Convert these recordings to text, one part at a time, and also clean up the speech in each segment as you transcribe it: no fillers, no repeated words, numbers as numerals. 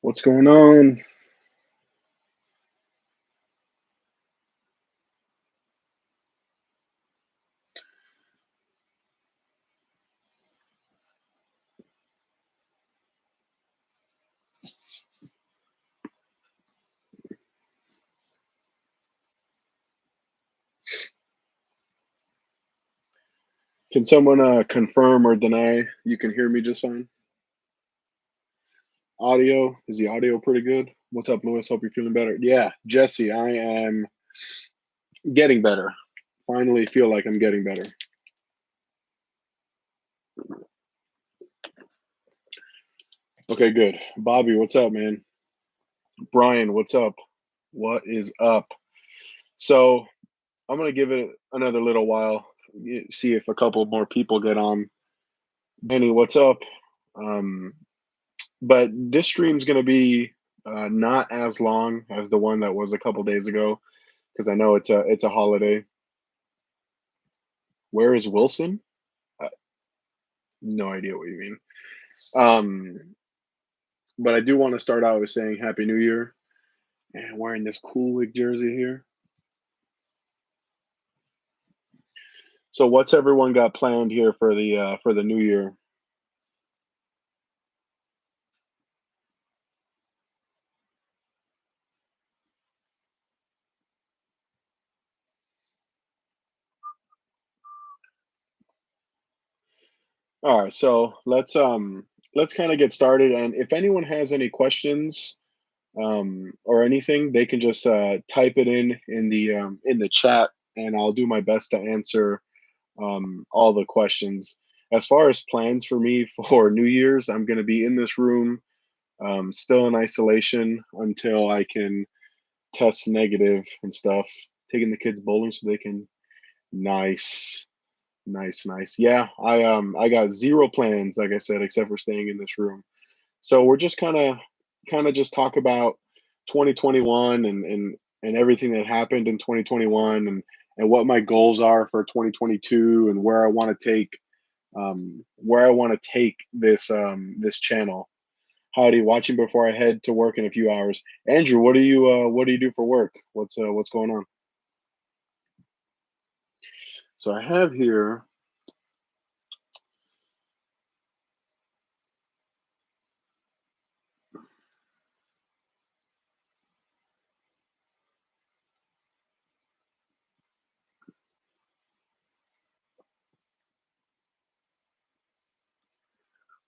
What's going on? Can someone confirm or deny you can hear me just fine? Audio, is the audio pretty good? What's up, Lewis? Hope you're feeling better. Yeah, Jesse, I am getting better. Finally feel like I'm getting better. Okay, good. Bobby, what's up, man? Brian, what's up? What is up? So I'm gonna give it another little while, see if a couple more people get on. Benny, what's up? Um, but this stream's gonna be not as long as the one that was a couple days ago because I know it's a holiday. Where is Wilson? Uh, no idea what you mean. Um, but I do want to start out with saying Happy New Year and wearing this cool wig jersey here. So what's everyone got planned here for the new year? All right, so let's kind of get started. And if anyone has any questions or anything, they can just type it in the chat, and I'll do my best to answer all the questions. As far as plans for me for New Year's, I'm going to be in this room, still in isolation until I can test negative and stuff. Taking the kids bowling so they can. Nice, nice, nice. Yeah, I got zero plans, like I said, except for staying in this room. So we're just kind of just talk about 2021 and everything that happened in 2021 and what my goals are for 2022 and where I want to take this channel. Howdy, watching before I head to work in a few hours. Andrew, what do you do for work? What's going on? So I have here.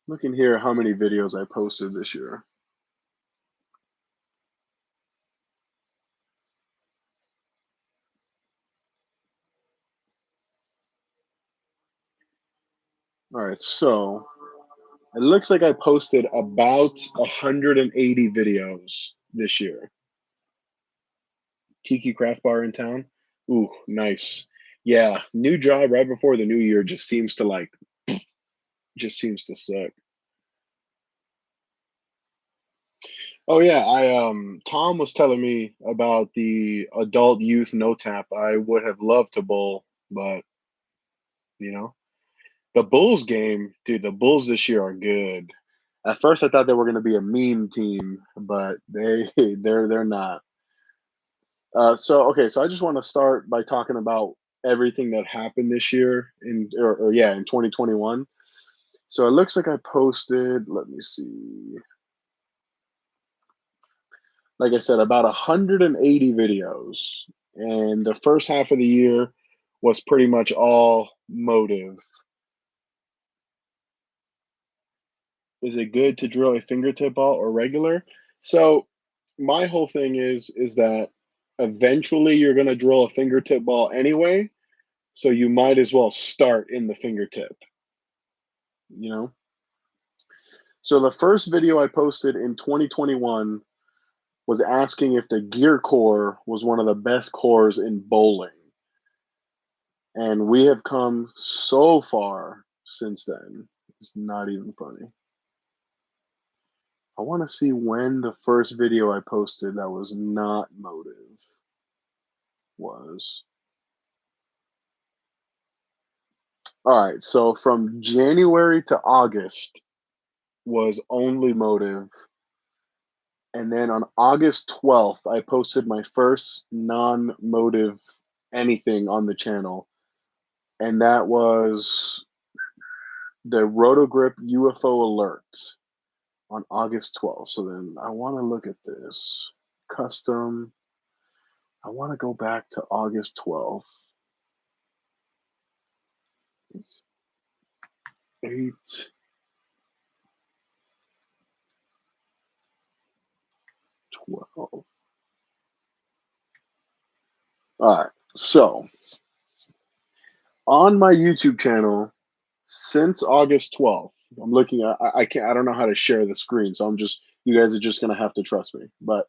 Looking here how many videos I posted this year. All right, so it looks like I posted about 180 videos this year. Tiki Craft Bar in town. Ooh, nice. Yeah, new job right before the new year just seems to suck. Oh yeah, I Tom was telling me about the adult youth no tap. I would have loved to bowl, but you know, the Bulls game, dude, the Bulls this year are good. At first I thought they were gonna be a meme team, but they're not. So okay, so I just want to start by talking about everything that happened this year or yeah, in 2021. So it looks like I posted, let me see. Like I said, about 180 videos. And the first half of the year was pretty much all motive. Is it good to drill a fingertip ball or regular? So my whole thing is that eventually you're going to drill a fingertip ball anyway, so you might as well start in the fingertip, you know? So the first video I posted in 2021 was asking if the gear core was one of the best cores in bowling. And we have come so far since then. It's not even funny. I want to see when the first video I posted that was not motive was. All right, so from January to August was only motive. And then on August 12th, I posted my first non motive anything on the channel. And that was the Rotogrip UFO alert on August 12th. So then I want to look at this custom. I want to go back to August 12th. It's 8, 12. All right. So on my YouTube channel, since August 12th, I'm looking at, I can't, I don't know how to share the screen. So you guys are just going to have to trust me. But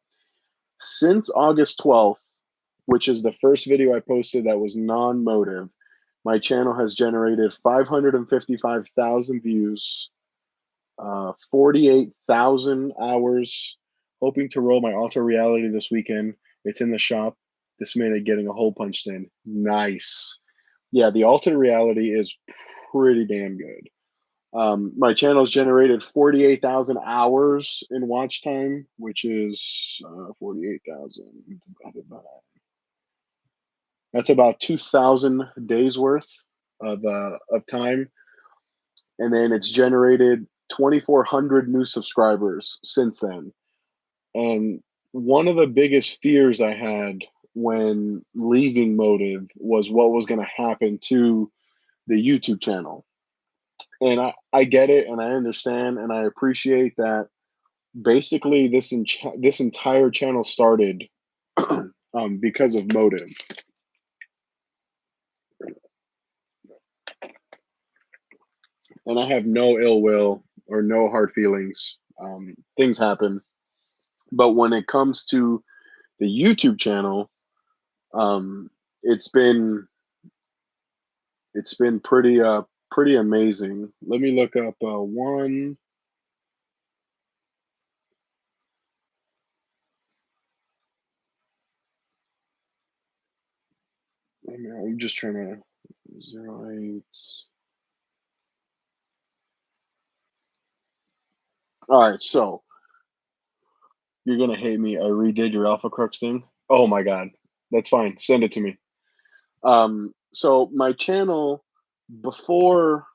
since August 12th, which is the first video I posted that was non motive, my channel has generated 555,000 views, 48,000 hours. Hoping to roll my alter reality this weekend. It's in the shop. This minute getting a hole punched in. Nice. Yeah, the alternate reality is pretty damn good. My channel's generated 48,000 hours in watch time, which is 48,000 divided by. That's about 2,000 days worth of time, and then it's generated 2,400 new subscribers since then. And one of the biggest fears I had when leaving Motive was what was going to happen to the YouTube channel. And I get it and I understand and I appreciate that basically this entire channel started because of Motive. And I have no ill will or no hard feelings. Things happen. But when it comes to the YouTube channel, um, it's been pretty amazing. Let me look up one. I'm just trying to 08. All right, so you're gonna hate me. I redid your Alpha Crux thing. Oh my god, that's fine. Send it to me. So my channel before,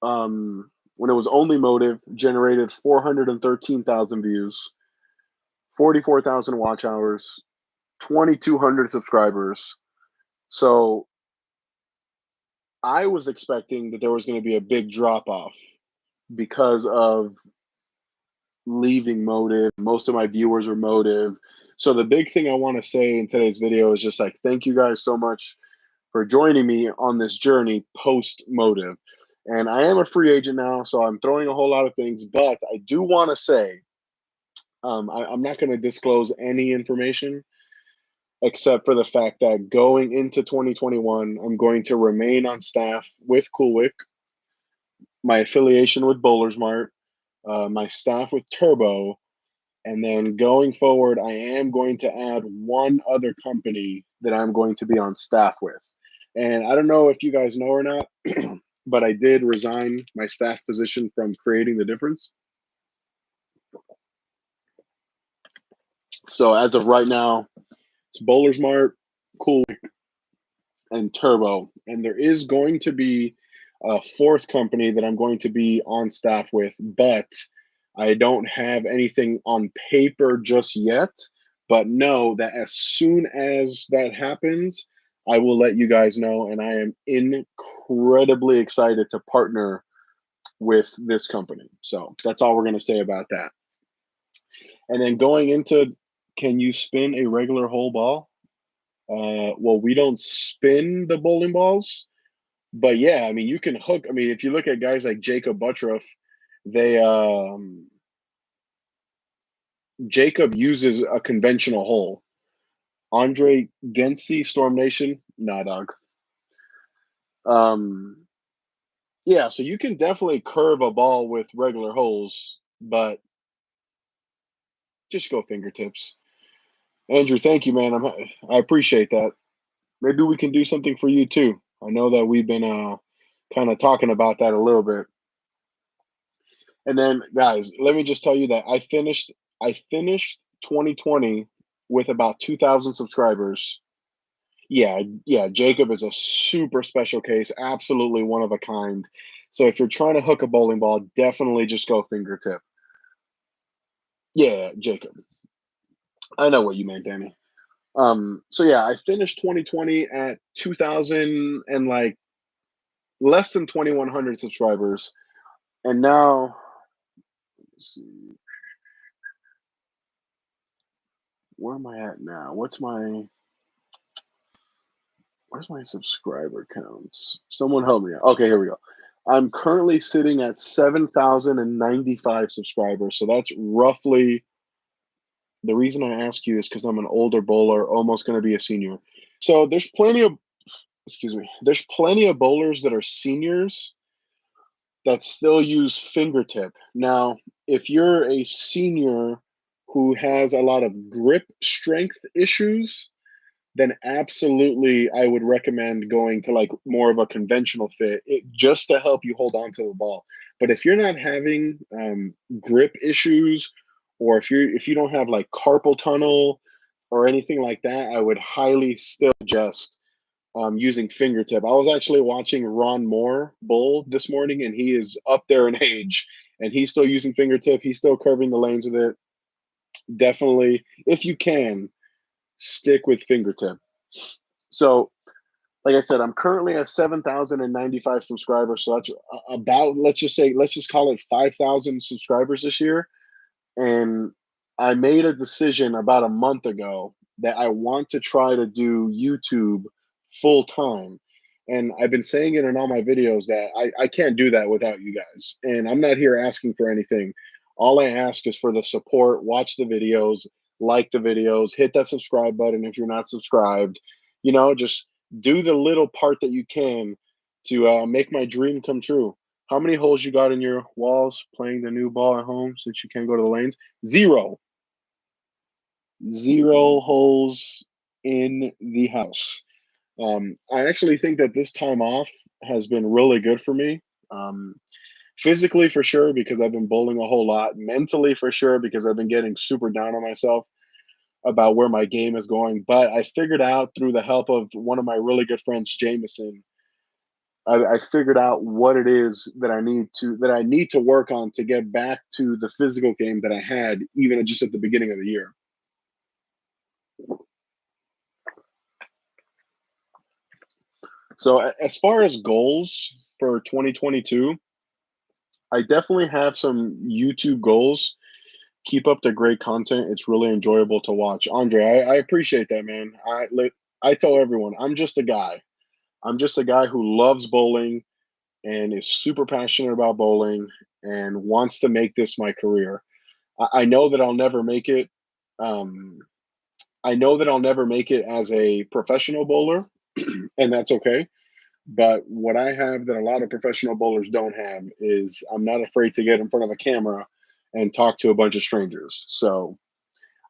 when it was only Motive, generated 413,000 views, 44,000 watch hours, 2,200 subscribers. So I was expecting that there was going to be a big drop off because of leaving Motive. Most of my viewers were Motive. So the big thing I want to say in today's video is just like, thank you guys so much for joining me on this journey post Motive. And I am a free agent now, so I'm throwing a whole lot of things, but I do want to say, I'm not going to disclose any information except for the fact that going into 2021, I'm going to remain on staff with Coolwick, my affiliation with Bowlers Mart, my staff with Turbo, and then going forward, I am going to add one other company that I'm going to be on staff with. And I don't know if you guys know or not, but I did resign my staff position from Creating the Difference. So as of right now, it's Bowlers Mart, Coolwick, and Turbo. And there is going to be a fourth company that I'm going to be on staff with, but I don't have anything on paper just yet. But know that as soon as that happens, I will let you guys know. And I am incredibly excited to partner with this company. So that's all we're going to say about that. And then going into, can you spin a regular hole ball? Well, we don't spin the bowling balls, but yeah, I mean, you can hook. I mean, if you look at guys like Jacob Buttroff, they Jacob uses a conventional hole. Andre Gensi, Storm Nation, nah, dog. Yeah, so you can definitely curve a ball with regular holes, but just go fingertips. Andrew, thank you, man. I appreciate that. Maybe we can do something for you too. I know that we've been kind of talking about that a little bit. And then, guys, let me just tell you that I finished 2020 with about 2,000 subscribers. Yeah, yeah, Jacob is a super special case, absolutely one of a kind. So if you're trying to hook a bowling ball, definitely just go fingertip. Yeah, Jacob. I know what you meant, Danny. So yeah, I finished 2020 at 2,000 and like less than 2,100 subscribers. And now, let's see, where am I at now? Where's my subscriber counts? Someone help me out. Okay, here we go. I'm currently sitting at 7,095 subscribers. So that's roughly, the reason I ask you is because I'm an older bowler, almost going to be a senior. So there's plenty of bowlers that are seniors that still use fingertip. Now, if you're a senior who has a lot of grip strength issues, then absolutely I would recommend going to like more of a conventional fit just to help you hold on to the ball. But if you're not having grip issues, or if you don't have like carpal tunnel or anything like that, I would highly still suggest using fingertip. I was actually watching Ron Moore bowl this morning, and he is up there in age, and he's still using fingertip. He's still curving the lanes with it. Definitely, if you can, stick with fingertip. So, like I said, I'm currently at 7,095 subscribers. So that's about, let's just call it 5,000 subscribers this year. And I made a decision about a month ago that I want to try to do YouTube full time. And I've been saying it in all my videos that I can't do that without you guys. And I'm not here asking for anything. All I ask is for the support, watch the videos, like the videos, hit that subscribe button if you're not subscribed. Just do the little part that you can to make my dream come true. How many holes you got in your walls playing the new ball at home since you can't go to the lanes? Zero. Zero holes in the house. I actually think that this time off has been really good for me. Um, Physically, for sure, because I've been bowling a whole lot. Mentally, for sure, because I've been getting super down on myself about where my game is going. But I figured out through the help of one of my really good friends, Jameson, I figured out what it is that I need to work on to get back to the physical game that I had even just at the beginning of the year. So as far as goals for 2022, I definitely have some YouTube goals. Keep up the great content. It's really enjoyable to watch. Andre, I appreciate that, man. I tell everyone, I'm just a guy. I'm just a guy who loves bowling and is super passionate about bowling and wants to make this my career. I know that I'll never make it. Um, I know that I'll never make it as a professional bowler, and that's okay. But what I have that a lot of professional bowlers don't have is I'm not afraid to get in front of a camera and talk to a bunch of strangers. So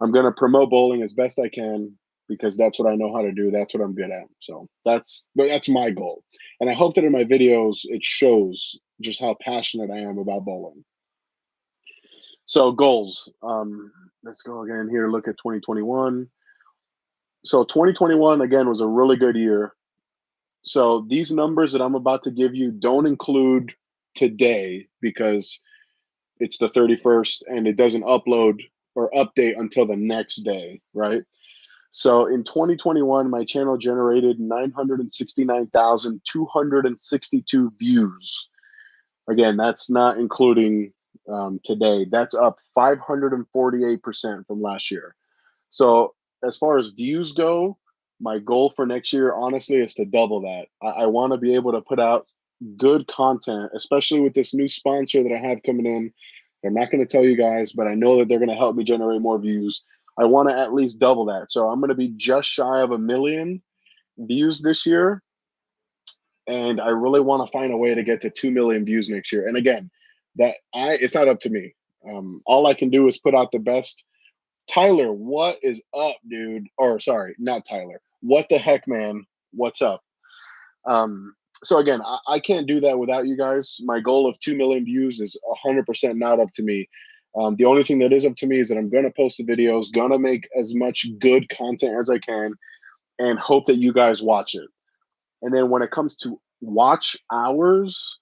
I'm going to promote bowling as best I can because that's what I know how to do. That's what I'm good at. So that's my goal. And I hope that in my videos it shows just how passionate I am about bowling. So goals. Let's go again here. Look at 2021. So 2021 again was a really good year. So these numbers that I'm about to give you don't include today because it's the 31st and it doesn't upload or update until the next day, right? So in 2021, my channel generated 969,262 views. Again, that's not including today. That's up 548% from last year. So as far as views go, my goal for next year, honestly, is to double that. I want to be able to put out good content, especially with this new sponsor that I have coming in. I'm not going to tell you guys, but I know that they're going to help me generate more views. I want to at least double that. So I'm going to be just shy of 1 million views this year. And I really want to find a way to get to 2 million views next year. And again, it's not up to me. All I can do is put out the best Tyler, what is up, dude? Or sorry, not Tyler. What the heck, man? What's up? Um, so again, I can't do that without you guys. My goal of 2 million views is 100% not up to me. The only thing that is up to me is that I'm gonna post the videos, gonna make as much good content as I can, and hope that you guys watch it. And then when it comes to watch hours,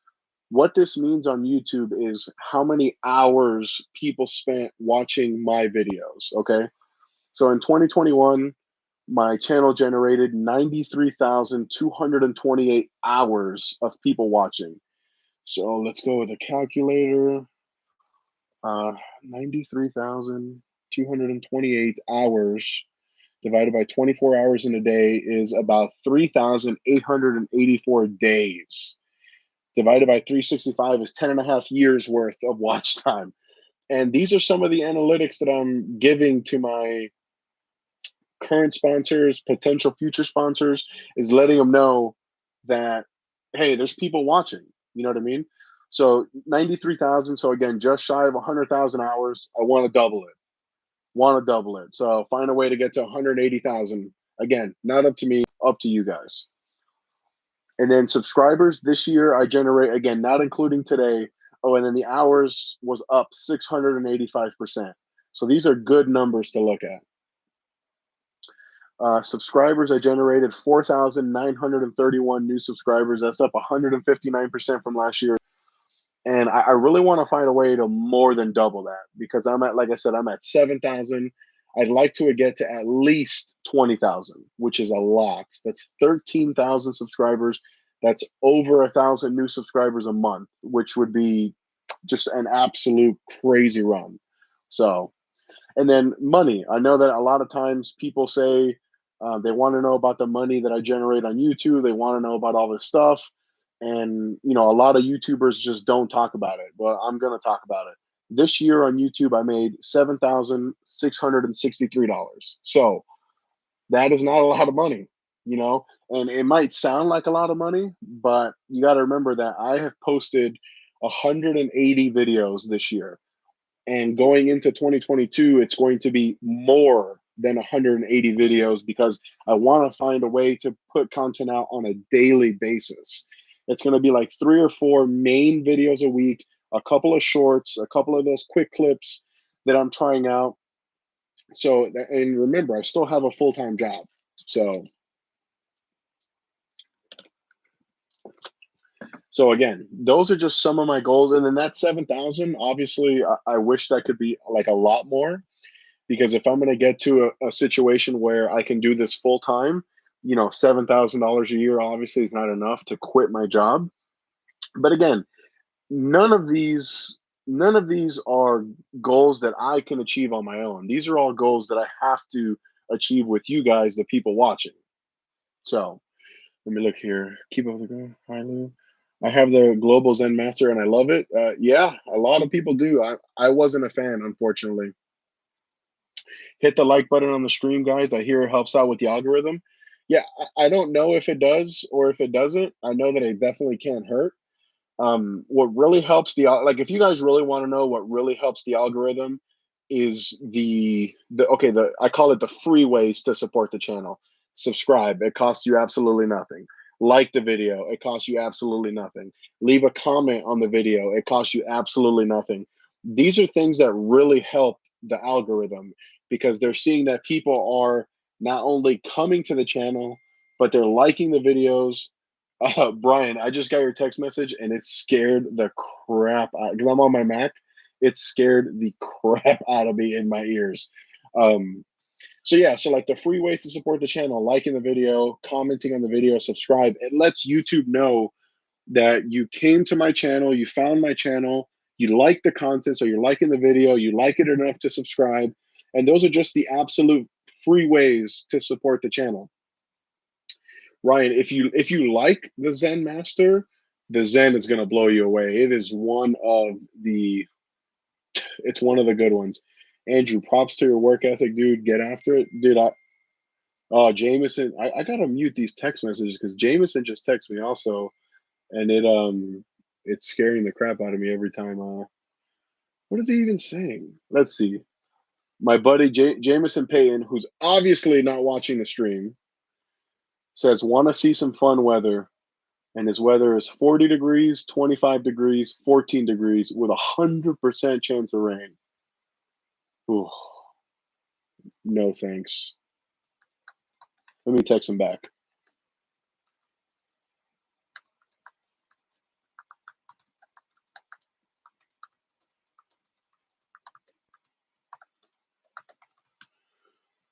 what this means on YouTube is how many hours people spent watching my videos. Okay. So in 2021, my channel generated 93,228 hours of people watching. So let's go with a calculator. 93,228 hours divided by 24 hours in a day is about 3,884 days. Divided by 365 is 10 and a half years worth of watch time. And these are some of the analytics that I'm giving to my current sponsors, potential future sponsors, is letting them know that, hey, there's people watching. You know what I mean? So 93,000. So again, just shy of 100,000 hours. I want to double it. Want to double it. So find a way to get to 180,000. Again, not up to me, up to you guys. And then subscribers this year, I generate, again, not including today. Oh, and then the hours was up 685%. So these are good numbers to look at. Subscribers, I generated 4,931 new subscribers. That's up 159% from last year. And I really want to find a way to more than double that because I'm at, like I said, I'm at 7,000. I'd like to get to at least 20,000, which is a lot. That's 13,000 subscribers. That's over 1,000 new subscribers a month, which would be just an absolute crazy run. So, and then money. I know that a lot of times people say they want to know about the money that I generate on YouTube. They want to know about all this stuff. And, you know, a lot of YouTubers just don't talk about it. But I'm going to talk about it. This year on YouTube, I made $7,663. So that is not a lot of money, you know, and it might sound like a lot of money, but you got to remember that I have posted 180 videos this year. And going into 2022, it's going to be more than 180 videos because I want to find a way to put content out on a daily basis. It's going to be like 3 or 4 main videos a week, a couple of shorts, a couple of those quick clips that I'm trying out. So, and remember, I still have a full-time job. So again, those are just some of my goals. And then that 7,000, obviously, I wish that could be like a lot more because if I'm going to get to a situation where I can do this full time, you know, $7,000 a year obviously is not enough to quit my job. But again, none of these none of these are goals that I can achieve on my own. These are all goals that I have to achieve with you guys, the people watching. So let me look here. Keep up the go. Hi, Lou. I have the Global Zen Master and I love it. Yeah, a lot of people do. I wasn't a fan, unfortunately. Hit the like button on the stream, guys. I hear it helps out with the algorithm. Yeah, I don't know if it does or if it doesn't. I know that it definitely can't hurt. What really helps like if you guys really want to know what really helps the algorithm is the I call it the free ways to support the channel. Subscribe, it costs you absolutely nothing. Like the video, it costs you absolutely nothing. Leave a comment on the video, it costs you absolutely nothing. These are things that really help the algorithm because they're seeing that people are not only coming to the channel, but they're liking the videos. Brian, I just got your text message and it scared the crap out because I'm on my Mac. It scared the crap out of me in my ears. Um, so yeah, so like the free ways to support the channel, liking the video, commenting on the video, subscribe. It lets YouTube know that you came to my channel, you found my channel, you like the content, so you're liking the video, you like it enough to subscribe. And those are just the absolute free ways to support the channel. Ryan, if you like the Zen Master, the Zen is gonna blow you away. It's one of the good ones. Andrew, props to your work ethic, dude. Get after it, dude. Jameson, I gotta mute these text messages because Jameson just texted me also, and it's scaring the crap out of me every time. What is he even saying? Let's see. My buddy Jameson Payton, who's obviously not watching the stream, says, "Want to see some fun weather?" And his weather is 40 degrees, 25 degrees, 14 degrees with 100% chance of rain. Ooh, no thanks. Let me text him back.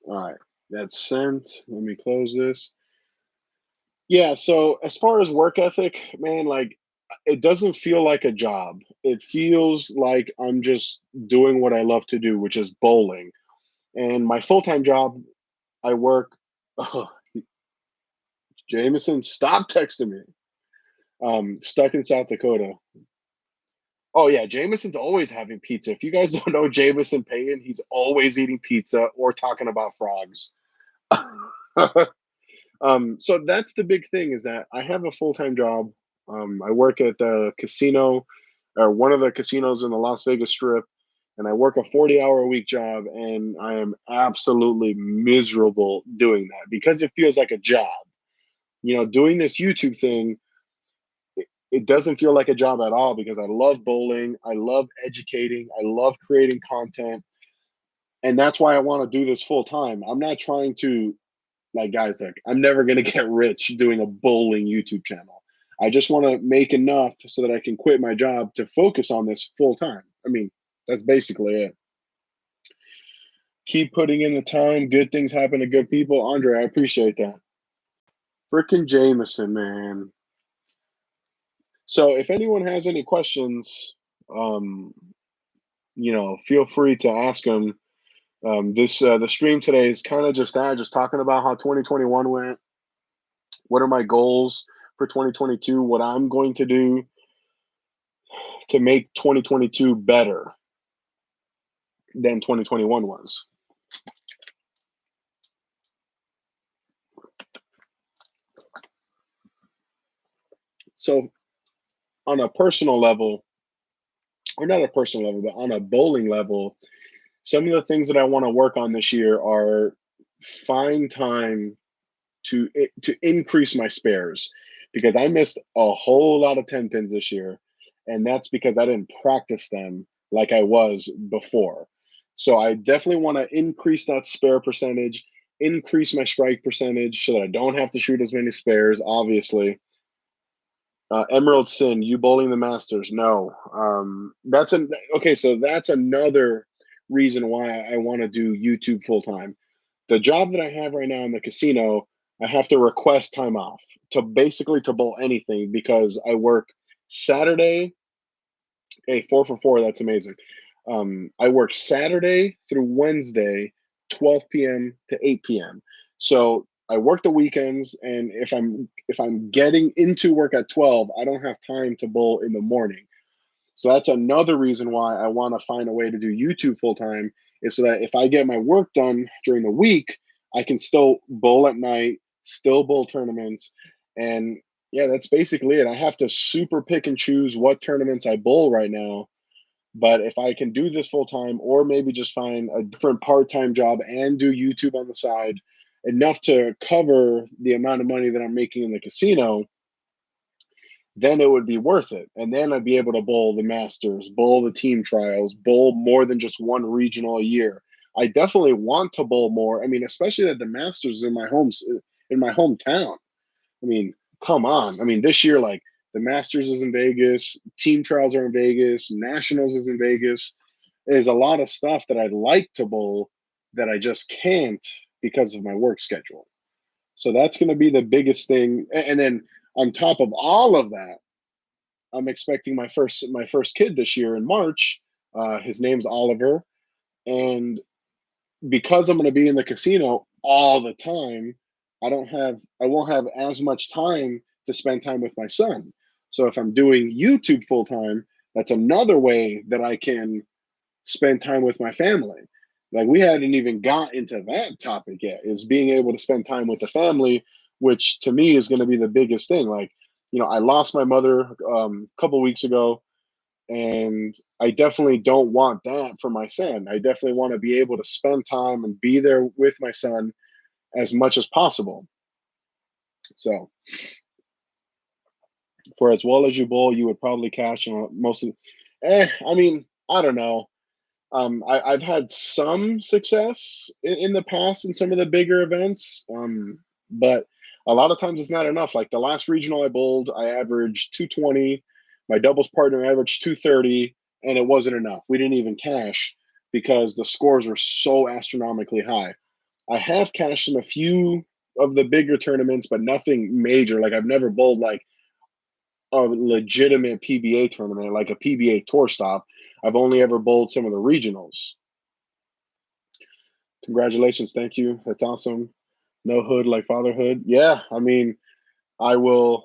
All right, that's sent. Let me close this. Yeah, so as far as work ethic, man, like it doesn't feel like a job. It feels like I'm just doing what I love to do, which is bowling. And my full-time job, I work. Oh, Jameson, stop texting me. Stuck in South Dakota. Oh yeah, Jameson's always having pizza. If you guys don't know Jameson Payton, he's always eating pizza or talking about frogs. So that's the big thing is that I have a full-time job. I work at the casino or one of the casinos in the Las Vegas Strip, and I work a 40-hour a week job, and I am absolutely miserable doing that because it feels like a job. Doing this YouTube thing, it doesn't feel like a job at all because I love bowling, I love educating, I love creating content, and that's why I want to do this full time. I'm not trying to like guys like I'm never going to get rich doing a bowling YouTube channel. I just want to make enough so that I can quit my job to focus on this full time. I mean, that's basically it. Keep putting in the time. Good things happen to good people. Andre, I appreciate that. Frickin' Jameson, man. So if anyone has any questions, um, feel free to ask them. This the stream today is kind of just that, just talking about how 2021 went. What are my goals for 2022? What I'm going to do to make 2022 better than 2021 was. So on a personal level, or not a personal level, but on a bowling level, some of the things that I want to work on this year are find time to increase my spares because I missed a whole lot of 10 pins this year, and that's because I didn't practice them like I was before. So I definitely want to increase that spare percentage, increase my strike percentage so that I don't have to shoot as many spares, obviously. Emerald Sin, you bowling the Masters? No. That's an okay. So that's another reason why I want to do YouTube full time. The job that I have right now in the casino, I have to request time off to basically to bowl anything because I work Saturday. Hey, 4 for 4. That's amazing. I work Saturday through Wednesday, 12 p.m. to 8 p.m. So I work the weekends, and if I'm getting into work at 12, I don't have time to bowl in the morning. So that's another reason why I want to find a way to do YouTube full time is so that if I get my work done during the week, I can still bowl at night, still bowl tournaments. And yeah, that's basically it. I have to super pick and choose what tournaments I bowl right now. But if I can do this full time or maybe just find a different part time job and do YouTube on the side, enough to cover the amount of money that I'm making in the casino, then it would be worth it. And then I'd be able to bowl the Masters, bowl the team trials, bowl more than just one regional a year. I definitely want to bowl more. I mean, especially that the Masters is in my hometown. I mean, come on. I mean, this year, like the Masters is in Vegas, team trials are in Vegas, Nationals is in Vegas. There's a lot of stuff that I'd like to bowl that I just can't because of my work schedule. So that's going to be the biggest thing. And then on top of all of that, I'm expecting my first kid this year in March. His name's Oliver, and because I'm going to be in the casino all the time, I won't have as much time to spend time with my son. So if I'm doing YouTube full time, that's another way that I can spend time with my family. Like we hadn't even got into that topic yet, is being able to spend time with the family, which to me is going to be the biggest thing. Like, I lost my mother a couple weeks ago. And I definitely don't want that for my son. I definitely want to be able to spend time and be there with my son as much as possible. So, for as well as you bowl, you would probably cash in most of. I mean, I don't know. I've had some success in the past in some of the bigger events, but a lot of times it's not enough. Like the last regional I bowled, I averaged 220. My doubles partner averaged 230, and it wasn't enough. We didn't even cash because the scores were so astronomically high. I have cashed in a few of the bigger tournaments, but nothing major. Like I've never bowled like a legitimate PBA tournament, like a PBA tour stop. I've only ever bowled some of the regionals. Congratulations, thank you. That's awesome. No hood like fatherhood. Yeah, I mean, I will.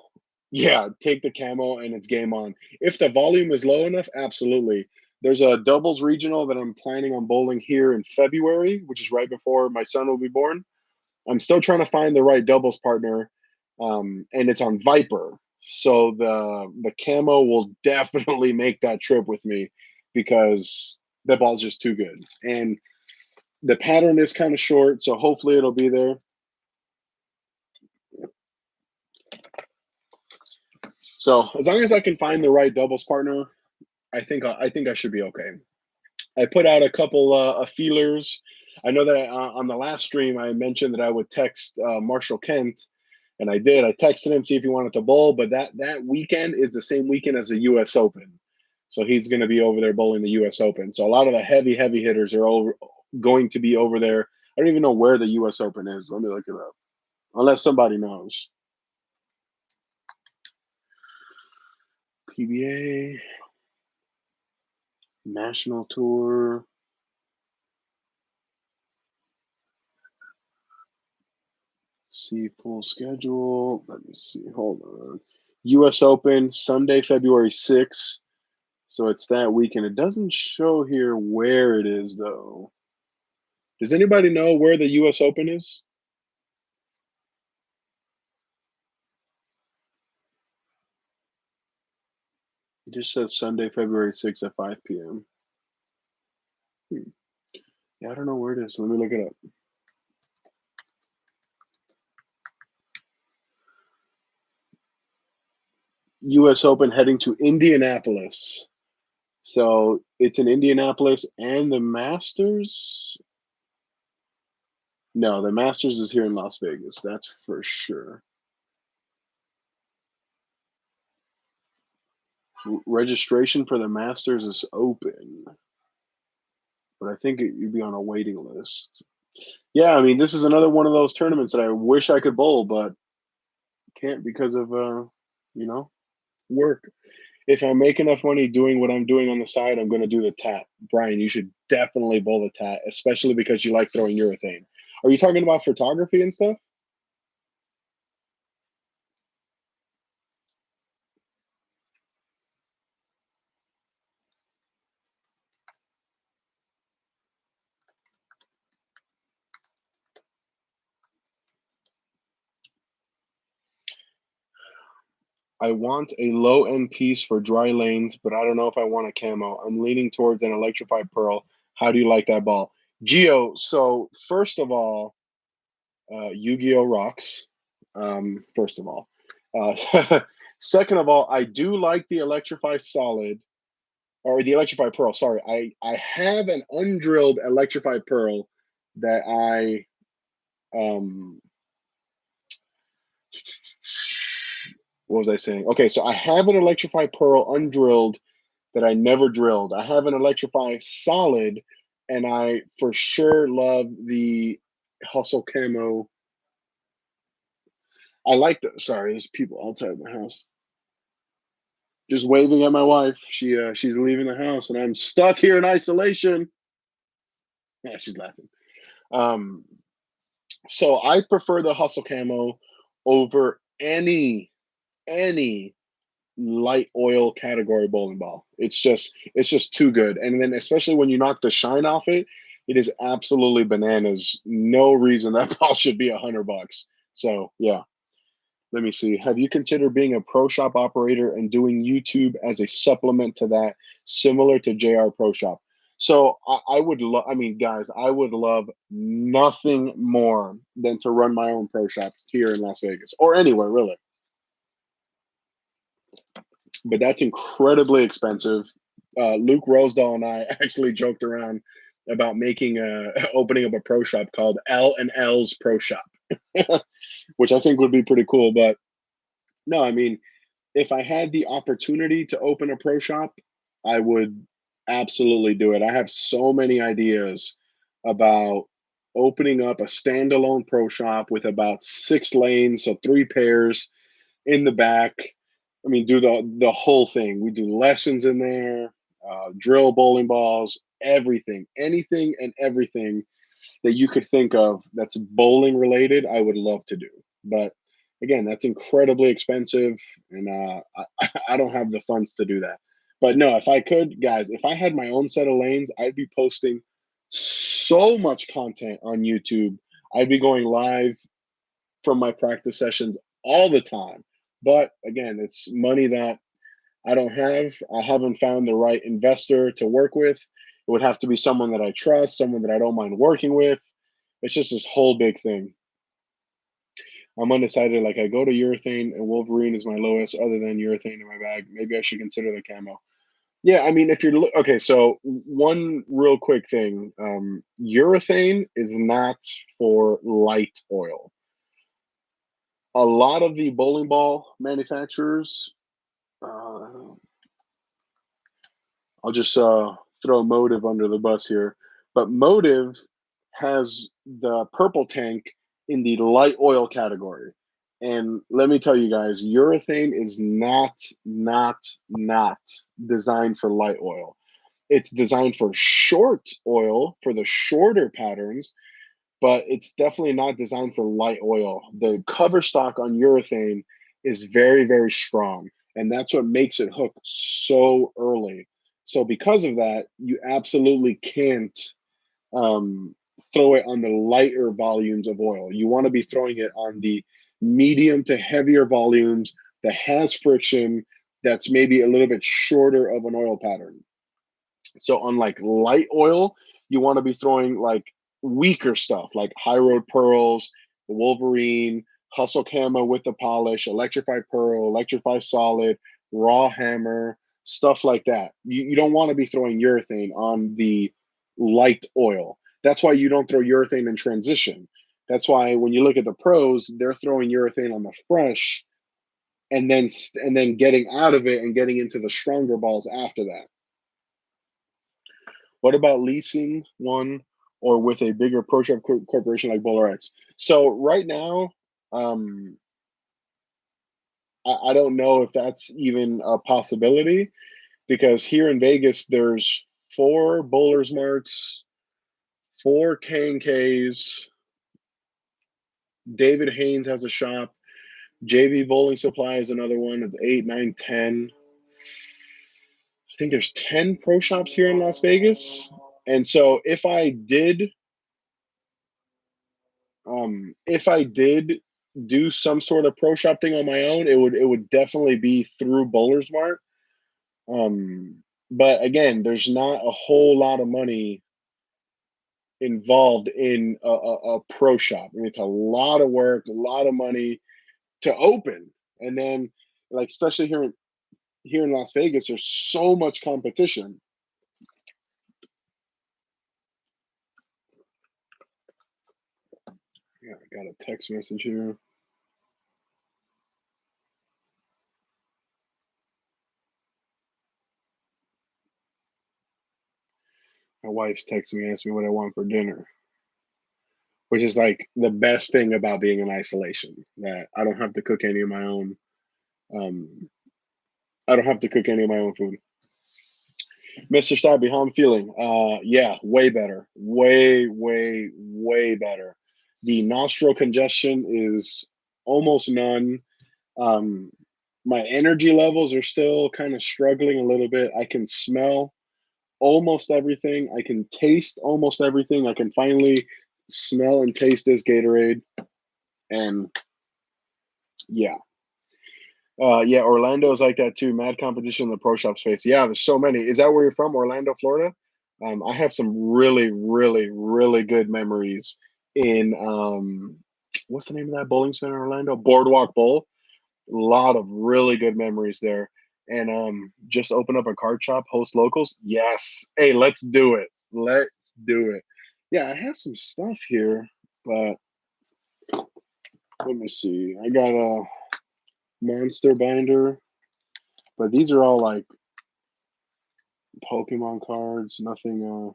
Yeah, take the camo and it's game on. If the volume is low enough, absolutely. There's a doubles regional that I'm planning on bowling here in February, which is right before my son will be born. I'm still trying to find the right doubles partner, and it's on Viper. So the camo will definitely make that trip with me because the ball's just too good. And the pattern is kind of short, so hopefully it'll be there. So as long as I can find the right doubles partner, I think I should be okay. I put out a couple of feelers. I know that on the last stream I mentioned that I would text Marshall Kent, and I did. I texted him see if he wanted to bowl, but that weekend is the same weekend as the U.S. Open, so he's going to be over there bowling the U.S. Open. So a lot of the heavy hitters are going to be over there. I don't even know where the U.S. Open is. Let me look it up, unless somebody knows. PBA National Tour. See full schedule. Let me see. Hold on. U.S. Open Sunday, February 6th. So it's that weekend. It doesn't show here where it is though. Does anybody know where the U.S. Open is? It just says Sunday, February 6th at 5 p.m. Hmm. Yeah, I don't know where it is. Let me look it up. U.S. Open heading to Indianapolis. So it's in Indianapolis and the Masters. No, the Masters is here in Las Vegas. That's for sure. Registration for the Masters is open, but I think you'd be on a waiting list. Yeah, I mean, this is another one of those tournaments that I wish I could bowl, but can't because of you know, work. If I make enough money doing what I'm doing on the side, I'm going to do the tat. Brian, you should definitely bowl the tat, especially because you like throwing urethane. Are you talking about photography and stuff? I want a low end piece for dry lanes, but I don't know if I want a camo. I'm leaning towards an electrified pearl. How do you like that ball? Geo, so first of all, Yu-Gi-Oh rocks. First of all. Second of all, I do like the electrified solid or the electrified pearl. Sorry. I have an undrilled electrified pearl that I um what was I saying? Okay, so I have an electrified pearl undrilled that I never drilled. I have an electrified solid, and I for sure love the hustle camo. I like the sorry, there's people outside my house. Just waving at my wife. She's leaving the house and I'm stuck here in isolation. Yeah, she's laughing. Um so I prefer the hustle camo over any light oil category bowling ball. It's just too good. And then especially when you knock the shine off it, it is absolutely bananas. No reason that ball should be $100. So yeah. Let me see. Have you considered being a pro shop operator and doing YouTube as a supplement to that, similar to JR Pro Shop? So I would love, I mean, guys, I would love nothing more than to run my own pro shop here in Las Vegas or anywhere really. But that's incredibly expensive. Luke Rosedal and I actually joked around about making opening up a pro shop called L and L's Pro Shop, which I think would be pretty cool. But no, I mean, if I had the opportunity to open a pro shop, I would absolutely do it. I have so many ideas about opening up a standalone pro shop with about 6 lanes, so 3 pairs in the back. I mean, do the whole thing. We do lessons in there, drill bowling balls, everything, anything and everything that you could think of that's bowling related, I would love to do. But again, that's incredibly expensive, and I don't have the funds to do that. But no, if I could, guys, if I had my own set of lanes, I'd be posting so much content on YouTube. I'd be going live from my practice sessions all the time. But again, it's money that I don't have. I haven't found the right investor to work with. It would have to be someone that I trust, someone that I don't mind working with. It's just this whole big thing. I'm undecided. Like I go to urethane and Wolverine is my lowest, other than urethane in my bag. Maybe I should consider the camo. Yeah, I mean, if you're okay, so one real quick thing: urethane is not for light oil. A lot of the bowling ball manufacturers, uh, I'll just throw Motive under the bus here. But Motive has the purple tank in the light oil category. And let me tell you guys, urethane is not designed for light oil. It's designed for short oil for the shorter patterns, but it's definitely not designed for light oil. The cover stock on urethane is very, very strong, and that's what makes it hook so early. So because of that, you absolutely can't um, throw it on the lighter volumes of oil. You want to be throwing it on the medium to heavier volumes that has friction, that's maybe a little bit shorter of an oil pattern. So on like light oil, you want to be throwing like weaker stuff like high road pearls, the Wolverine, hustle camo with the polish, electrified pearl, electrified solid, raw hammer, stuff like that. You don't want to be throwing urethane on the light oil. That's why you don't throw urethane in transition. That's why when you look at the pros, they're throwing urethane on the fresh and then getting out of it and getting into the stronger balls after that. What about leasing one or with a bigger pro shop corporation like BowlerX? So right now, um, I don't know if that's even a possibility because here in Vegas, there's 4 Bowlers Marts, 4 K&Ks. David Haynes has a shop. JV Bowling Supply is another one. It's 8, 9, 10. I think there's 10 pro shops here in Las Vegas. And so if I did do some sort of pro shop thing on my own, it would definitely be through Bowler's Mart. But again, there's not a whole lot of money involved in a pro shop. I mean, it's a lot of work, a lot of money to open, and then like especially here in Las Vegas, there's so much competition. Yeah, I got a text message here. My wife's texting me, asking me what I want for dinner, which is like the best thing about being in isolation, that I don't have to cook any of my own. Um, I don't have to cook any of my own food. Mr. Stabby, how I'm feeling? Yeah, way better, way better. The nostril congestion is almost none. Um, my energy levels are still kind of struggling a little bit. I can smell almost everything. I can taste almost everything. I can finally smell and taste this Gatorade, and Yeah. Yeah, Orlando's like that too. Mad competition in the pro shop space. Yeah, there's so many. Is that where you're from, Orlando, Florida? I have some really, really, really good memories in what's the name of that bowling center in Orlando? Boardwalk Bowl. A lot of really good memories there. And just open up a card shop, host locals. Yes. Hey, let's do it. Let's do it. Yeah, I have some stuff here, but let me see. I got a monster binder, but these are all like Pokemon cards, nothing.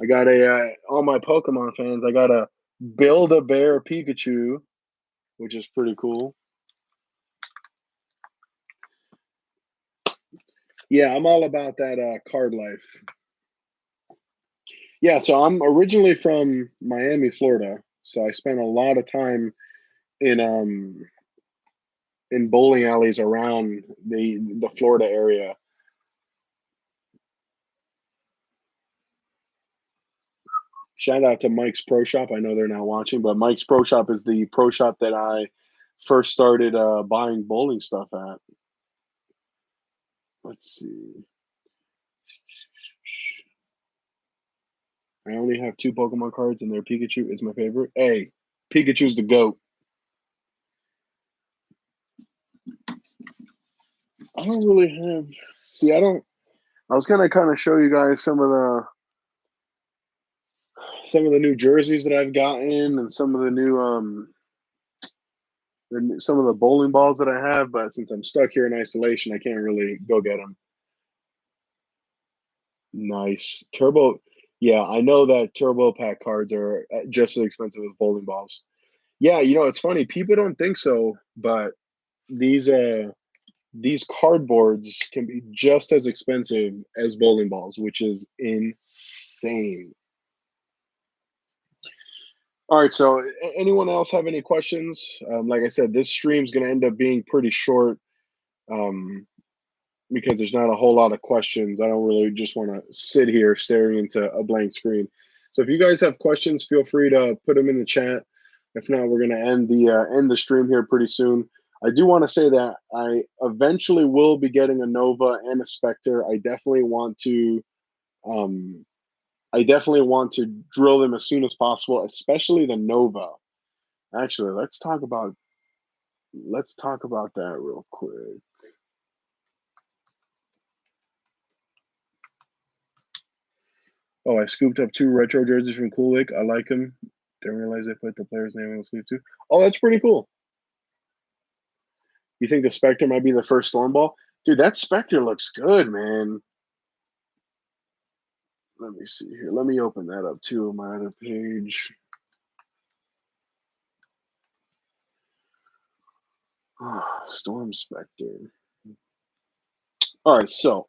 I got all my Pokemon fans. I got a Build a Bear Pikachu, which is pretty cool. Yeah, I'm all about that card life. Yeah, so I'm originally from Miami, Florida. So I spent a lot of time in bowling alleys around the Florida area. Shout out to Mike's Pro Shop. I know they're not watching, but Mike's Pro Shop is the pro shop that I first started buying bowling stuff at. Let's see. I only have two Pokemon cards, and their Pikachu is my favorite. Hey, Pikachu's the GOAT. I don't really have. See, I don't. I was gonna kind of show you guys some of the new jerseys that I've gotten, and some of the new some of the bowling balls that I have. But since I'm stuck here in isolation, I can't really go get them. Nice turbo. Yeah, I know that turbo pack cards are just as expensive as bowling balls. Yeah, it's funny. People don't think so, but these these cardboards can be just as expensive as bowling balls, which is insane. All right, so anyone else have any questions? Like I said, this stream's going to end up being pretty short um, because there's not a whole lot of questions. I don't really just want to sit here staring into a blank screen. So if you guys have questions, feel free to put them in the chat. If not, we're going to end the stream here pretty soon. I do want to say that I eventually will be getting a Nova and a Spectre. Um, I definitely want to drill them as soon as possible, especially the Nova. Actually, let's talk about that real quick. Oh, I scooped up two retro jerseys from Cool Lake. I like them. Didn't realize they put the player's name on the sleeve too. Oh, that's pretty cool. You think the Spectre might be the first Storm Ball? Dude, that Spectre looks good, man. Let me see here. Let me open that up too on my other page. Oh, Storm Spectre. All right, so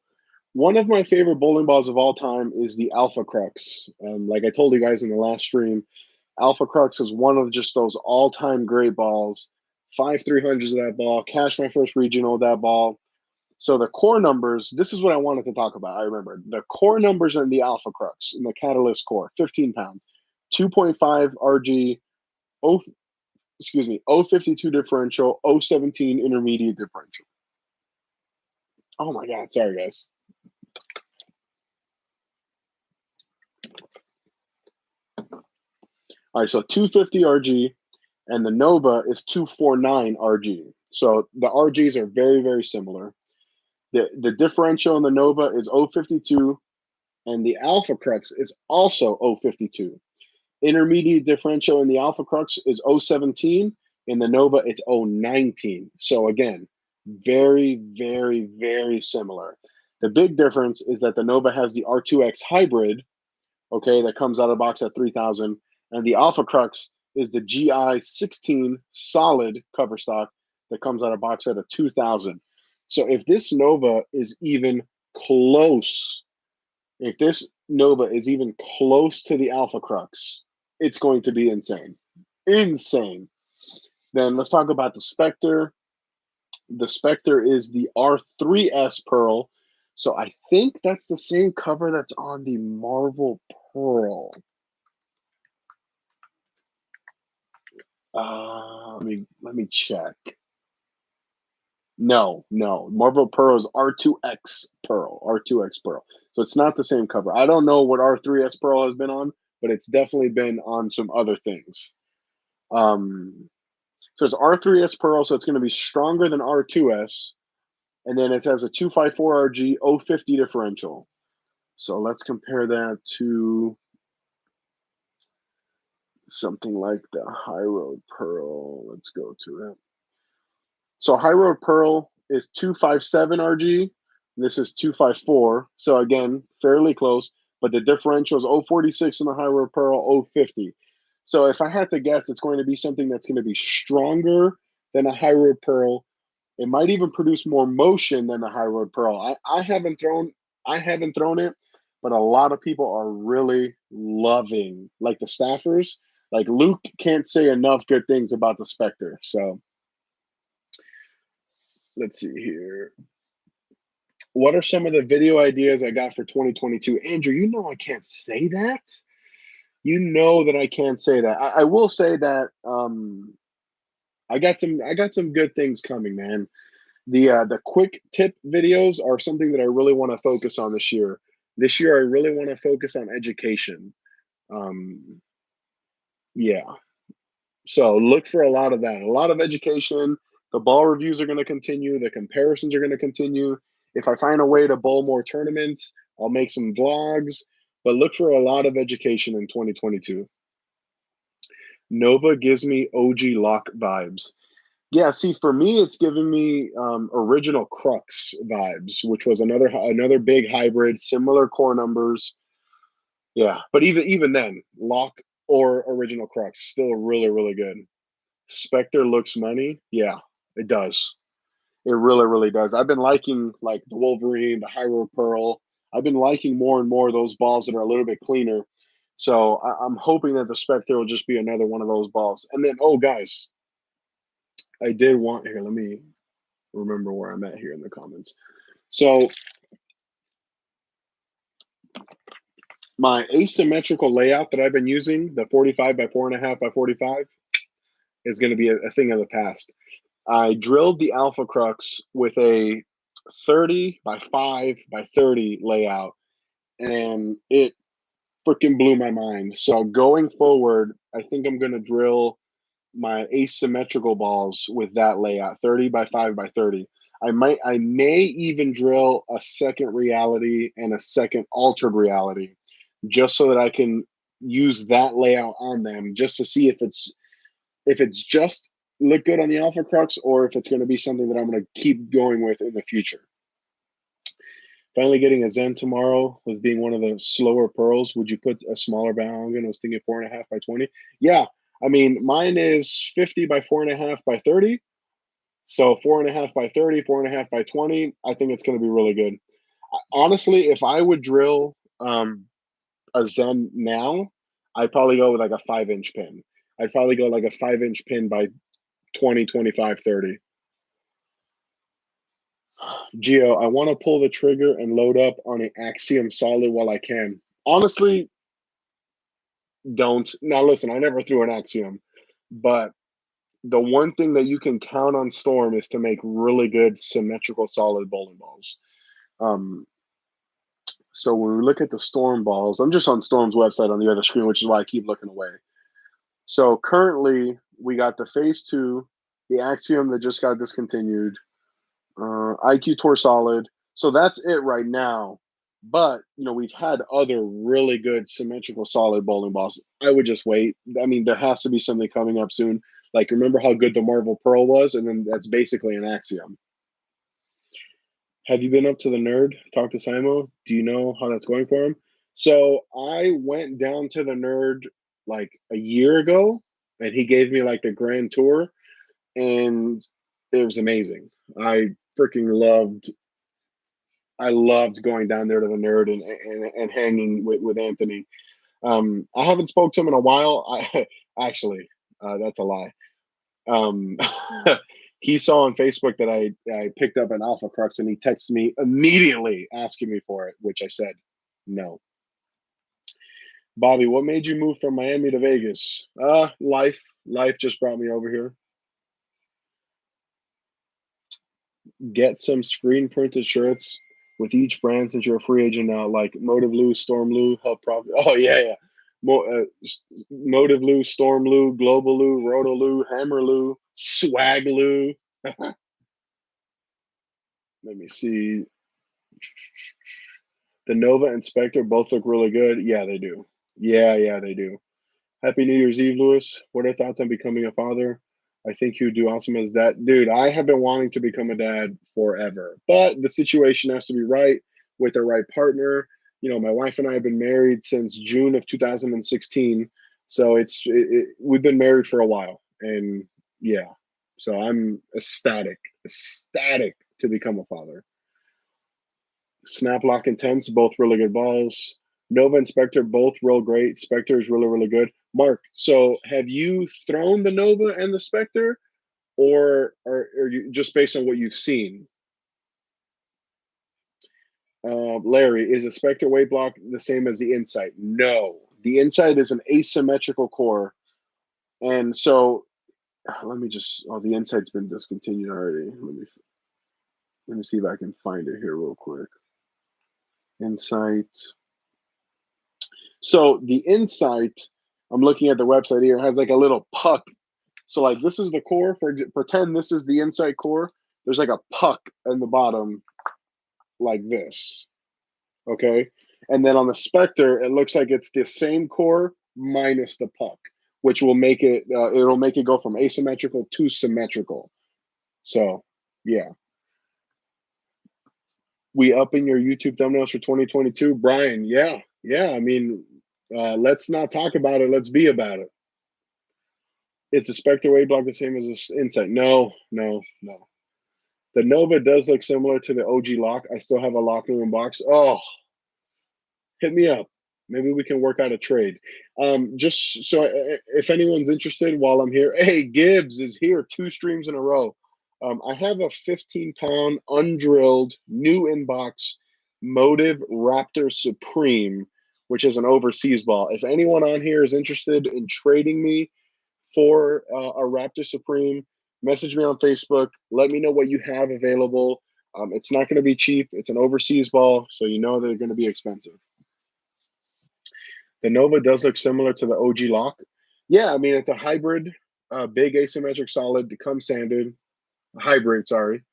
one of my favorite bowling balls of all time is the Alpha Crux. Like I told you guys in the last stream, Alpha Crux is one of just those all-time great balls. 5 300s of that ball. Cashed my first regional with that ball. So the core numbers, this is what I wanted to talk about. I remember the core numbers in the Alpha Crux in the Catalyst core, 15 pounds, 2.5 RG, O, excuse me, 052 differential, 017 intermediate differential. Oh my God, sorry guys. All right, so 250 RG, and the Nova is 249 RG. So the RGs are very, very similar. The differential in the Nova is 052, and the Alpha Crux is also 052. Intermediate differential in the Alpha Crux is 017. In the Nova, it's 019. So again, very, very, very similar. The big difference is that the Nova has the R2X hybrid, okay, that comes out of the box at 3,000, and the Alpha Crux is the GI16 solid cover stock that comes out of box at a 2,000. So if this Nova is even close, if this Nova is even close to the Alpha Crux, it's going to be insane. Insane. Then let's talk about the Spectre. The Spectre is the R3S Pearl. So I think that's the same cover that's on the Marvel Pearl. Let me check. No, no. Marble Pearl is R2X Pearl, R2X Pearl. So it's not the same cover. I don't know what R3S Pearl has been on, but it's definitely been on some other things. Um, so it's R3S Pearl, so it's going to be stronger than R2S, and then it has a 254 RG 050 differential. So let's compare that to something like the High Road Pearl. Let's go to it. So High Road Pearl is 257 RG. This is 254. So again, fairly close, but the differential is 046 in the High Road Pearl, 050. So if I had to guess, it's going to be something that's going to be stronger than a High Road Pearl. It might even produce more motion than the High Road Pearl. I haven't thrown it, but a lot of people are really loving like the staffers. Like Luke can't say enough good things about the Spectre. So let's see here. What are some of the video ideas I got for 2022? Andrew, you know I can't say that. You know that I can't say that. I will say that I got some good things coming, man. The quick tip videos are something that I really want to focus on this year. This year I really want to focus on education. Um, yeah. So look for a lot of that, a lot of education. The ball reviews are going to continue. The comparisons are going to continue. If I find a way to bowl more tournaments, I'll make some vlogs. But look for a lot of education in 2022. Nova gives me OG lock vibes. Yeah, see, for me, it's giving me original Crux vibes, which was another big hybrid, similar core numbers. Yeah, but even then, lock or original Crux still really really good. Spectre looks money. Yeah, it does. It really, really does. I've been liking like the Wolverine, the Hyrule Pearl. I've been liking more and more of those balls that are a little bit cleaner. So I'm hoping that the Spectre will just be another one of those balls. And then, oh, guys, I did want here. Let me remember where I'm at here in the comments. So my asymmetrical layout that I've been using, the 45 by 4.5 by 45, is going to be a thing of the past. I drilled the Alpha Crux with a 30 by 5 by 30 layout, and it freaking blew my mind. So going forward, I think I'm going to drill my asymmetrical balls with that layout, 30 by 5 by 30. I may even drill a second reality and a second altered reality just so that I can use that layout on them just to see if it's just look good on the Alpha Crux or if it's going to be something that I'm going to keep going with in the future. Finally getting a Zen tomorrow with being one of the slower pearls. Would you put a smaller Bahongan? I was thinking 4.5 by 20. Yeah, I mean, mine is 50 by 4.5 by 30. So 4.5 by 30, 4.5 by 20. I think it's going to be really good. Honestly, if I would drill a Zen now, I'd probably go with like a 5-inch pin. I'd probably go like a 5-inch pin by 20, 25, 30. Geo, I want to pull the trigger and load up on an Axiom solid while I can. Honestly, don't. Now, listen, I never threw an Axiom, but the one thing that you can count on Storm is to make really good symmetrical solid bowling balls. Um, so when we look at the Storm balls, I'm just on Storm's website on the other screen, which is why I keep looking away. So currently, we got the Phase 2, the Axiom that just got discontinued, IQ Tour Solid. So that's it right now. But we've had other really good symmetrical solid bowling balls. I would just wait. I mean, there has to be something coming up soon. Like remember how good the Marvel Pearl was, and then that's basically an Axiom. Have you been up to the Nerd? Talk to Simo. Do you know how that's going for him? So I went down to the Nerd like a year ago, and he gave me like the grand tour, and it was amazing. I freaking loved I loved going down there to the Nerd and hanging with Anthony. I haven't spoke to him in a while. I actually, that's a lie. Um, he saw on Facebook that I picked up an Alpha Crux, and he texted me immediately asking me for it, which I said no. Bobby, what made you move from Miami to Vegas? Life. Life just brought me over here. Get some screen printed shirts with each brand since you're a free agent now, like Motive Lou, Storm Lou, Help Profit. Oh yeah, yeah. Motive Lou, Storm Lou, Global Lou, Roto Lou, Hammer Lou, Swag Lou. Let me see. The Nova and Spectre both look really good. Yeah, they do. Yeah, yeah, they do. Happy New Year's Eve, Lewis. What are thoughts on becoming a father? I think you'd do awesome as that. Dude, I have been wanting to become a dad forever, but the situation has to be right with the right partner. You know, my wife and I have been married since June of 2016. So we've been married for a while. And yeah, so I'm ecstatic to become a father. Snaplock and Tense, both really good balls. Nova and Spectre, both real great. Spectre is really, really good. Mark, so have you thrown the Nova and the Spectre, or are you just based on what you've seen? Larry, is a Spectre weight block the same as the Insight? No. The Insight is an asymmetrical core. And so let me just, oh, the Insight's been discontinued already. Let me see if I can find it here real quick. Insight. So the Insight, I'm looking at the website here, has like a little puck. So like this is the core. Pretend this is the Insight core. There's like a puck in the bottom, like this. Okay, and then on the Spectre, it looks like it's the same core minus the puck, which will make it. It'll make it go from asymmetrical to symmetrical. So yeah, we up in your YouTube thumbnails for 2022, Brian. Yeah, yeah. I mean, let's not talk about it. Let's be about it. It's a Spectre weight block the same as this Insight? No, no, no. The Nova does look similar to the OG lock. I still have a locker room box. Oh, hit me up. Maybe we can work out a trade. Just so if anyone's interested while I'm here, hey, Gibbs is here 2 streams in a row. I have a 15-pound undrilled new inbox Motive Raptor Supreme, which is an overseas ball. If anyone on here is interested in trading me for a Raptor Supreme, message me on Facebook. Let me know what you have available. It's not going to be cheap. It's an overseas ball, so you know they're going to be expensive. The Nova does look similar to the OG lock. Yeah, I mean it's a hybrid, big asymmetric solid to come sanded. Hybrid, sorry.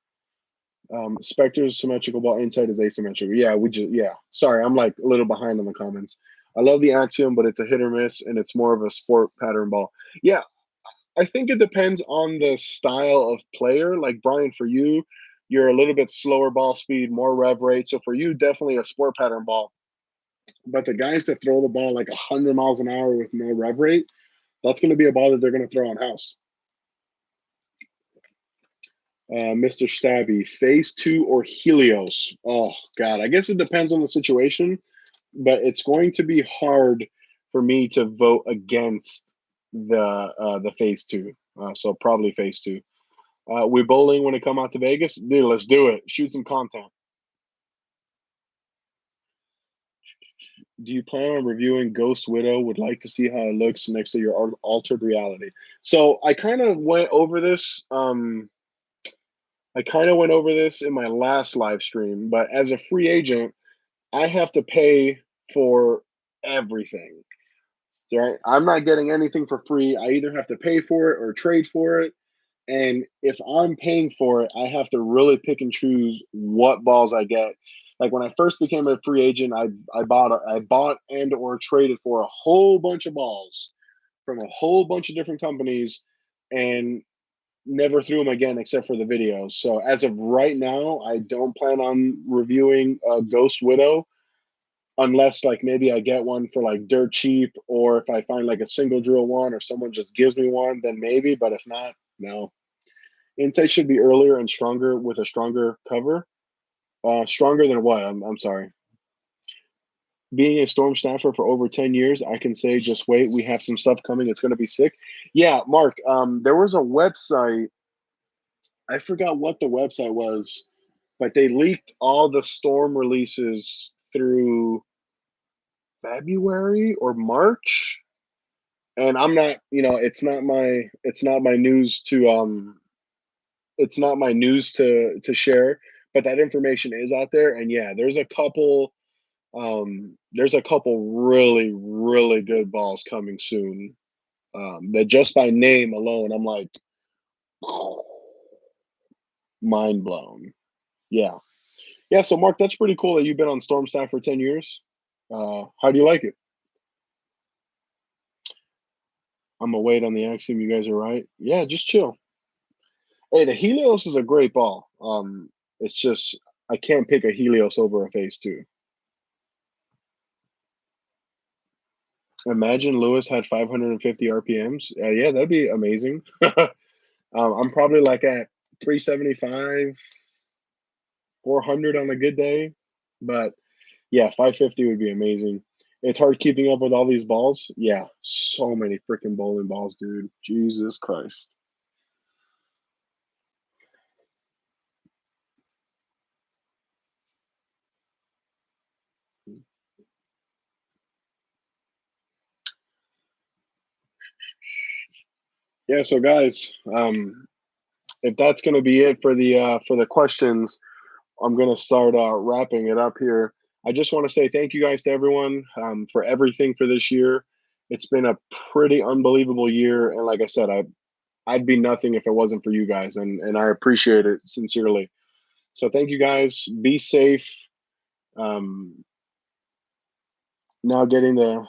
Spectre's symmetrical ball, Insight is asymmetrical. Yeah. Sorry, I'm like a little behind on the comments. I love the Axiom, but it's a hit or miss, and it's more of a sport pattern ball. Yeah, I think it depends on the style of player. Like Brian, for you, you're a little bit slower ball speed, more rev rate. So for you, definitely a sport pattern ball. But the guys that throw the ball like 100 miles an hour with no rev rate, that's going to be a ball that they're going to throw on house. Mr. Stabby, phase 2 or Helios? Oh, God. I guess it depends on the situation, but it's going to be hard for me to vote against the phase 2. So probably phase 2. We bowling when it come out to Vegas? Dude, let's do it. Shoot some content. Do you plan on reviewing Ghost Widow? Would like to see how it looks next to your altered reality. So I kind of went over this. I kind of went over this in my last live stream, but as a free agent, I have to pay for everything. Right? I'm not getting anything for free. I either have to pay for it or trade for it. And if I'm paying for it, I have to really pick and choose what balls I get. Like when I first became a free agent, I bought and or traded for a whole bunch of balls from a whole bunch of different companies and never threw them again except for the videos. So as of right now, I don't plan on reviewing Ghost Widow unless like maybe I get one for like dirt cheap, or if I find like a single drill one or someone just gives me one, then maybe. But if not, no. Insight should be earlier and stronger with a stronger cover. Stronger than what? I'm sorry. Being a Storm staffer for over 10 years, I can say just wait. We have some stuff coming. It's going to be sick. Yeah, Mark, there was a website. I forgot what the website was, but they leaked all the Storm releases through February or March. And I'm not, it's not my news to it's not my news to share, but that information is out there. And yeah, there's a couple really, really good balls coming soon. That just by name alone, I'm like mind blown. Yeah. Yeah, so Mark, that's pretty cool that you've been on Storm staff for 10 years. How do you like it? I'm gonna wait on the axiom. You guys are right. Yeah, just chill. Hey, the Helios is a great ball. It's just I can't pick a Helios over a Phase Two. Imagine Lewis had 550 RPMs. Yeah, that'd be amazing. I'm probably like at 375, 400 on a good day, but yeah, 550 would be amazing. It's hard keeping up with all these balls. Yeah, so many freaking bowling balls, dude. Jesus Christ. Yeah, so guys, if that's going to be it for the questions, I'm going to start wrapping it up here. I just want to say thank you guys to everyone for everything for this year. It's been a pretty unbelievable year, and like I said, I'd be nothing if it wasn't for you guys, and I appreciate it sincerely. So thank you guys. Be safe. Um, Now getting the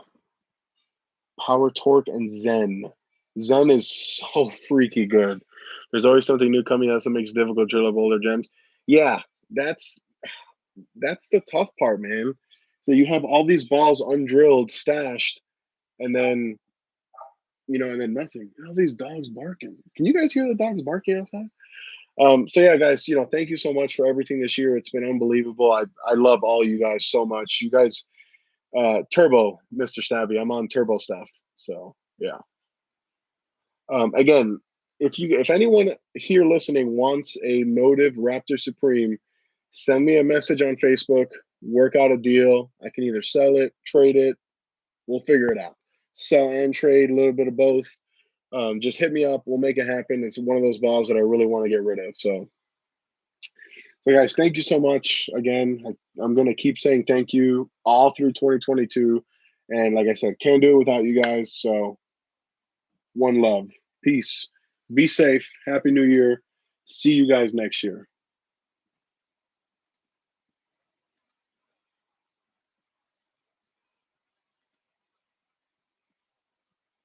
Power Torque and Zen. Zen is so freaky good. There's always something new coming out that makes it difficult to drill up older gems. Yeah, that's that's the tough part, man. So you have all these balls undrilled, stashed, and then and then nothing. All these dogs barking. Can you guys hear the dogs barking outside? So yeah, guys, thank you so much for everything this year. It's been unbelievable. I love all you guys so much. You guys, Turbo, Mr. Stabby. I'm on Turbo stuff. So yeah. Again, if anyone here listening wants a Motive Raptor Supreme, send me a message on Facebook. Work out a deal. I can either sell it, trade it. We'll figure it out. Sell and trade, a little bit of both. Just hit me up. We'll make it happen. It's one of those balls that I really want to get rid of. So guys, thank you so much again. I'm gonna keep saying thank you all through 2022, and like I said, can't do it without you guys. So one love, peace, be safe, happy New Year. See you guys next year.